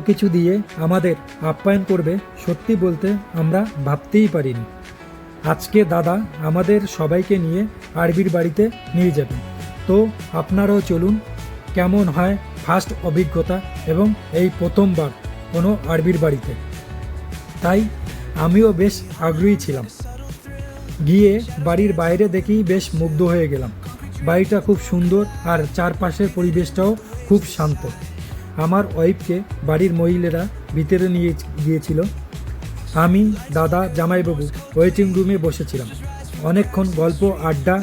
কিছু দিয়ে আমাদের আপ্যায়ন করবে সত্যি বলতে আমরা ভাবতেই পারিনি। আজকে দাদা আমাদের সবাইকে নিয়ে আরবির বাড়িতে নিয়ে যাবেন। তো আপনারাও চলুন, কেমন হয় ফার্স্ট অভিজ্ঞতা এবং এই প্রথমবার কোনো আরবির বাড়িতে। তাই আমিও বেশ আগ্রহী ছিলাম। গিয়ে বাড়ির বাইরে দেখেই বেশ মুগ্ধ হয়ে গেলাম। বাড়িটা খুব সুন্দর আর চারপাশের পরিবেশটাও খুব শান্ত। আমার ওয়াইফকে বাড়ির মহিলারা ভিতরে নিয়ে গিয়েছিল। আমি, দাদা, জামাইবাবু ওয়েটিং রুমে বসেছিলাম। অনেকক্ষণ গল্প, আড্ডা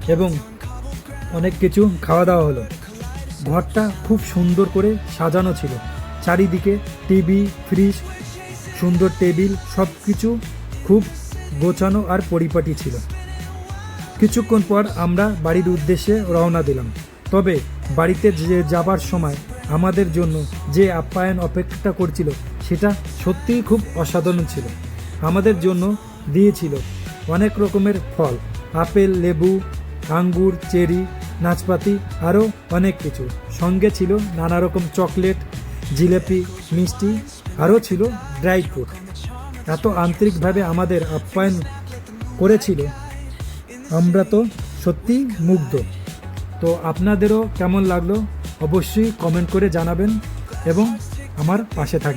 এবং অনেক কিছু খাওয়া দাওয়া হলো। ঘরটা খুব সুন্দর করে সাজানো ছিল। চারিদিকে টিভি, ফ্রিজ, সুন্দর টেবিল, সব কিছু খুব গোছানো আর পরিপাটি ছিল। কিছুক্ষণ পর আমরা বাড়ির উদ্দেশ্যে রওনা দিলাম। তবে বাড়িতে যাবার সময় আমাদের জন্য যে আপ্যায়ন অপেক্ষা করছিল সেটা সত্যিই খুব অসাধারণ ছিল। আমাদের জন্য দিয়েছিল অনেক রকমের ফল, আপেল, লেবু, আঙ্গুর, চেরি, নাশপাতি, আরও অনেক কিছু। সঙ্গে ছিল নানা রকম চকলেট, জিলেপি, মিষ্টি, আরও ছিল ড্রাই ফ্রুট। এত আন্তরিকভাবে আমাদের আপ্যায়ন করেছিল, আমরা তো সত্যিই মুগ্ধ। তো আপনাদেরও কেমন লাগলো অবশ্যই কমেন্ট করে জানাবেন এবং আমার পাশে থাকবেন।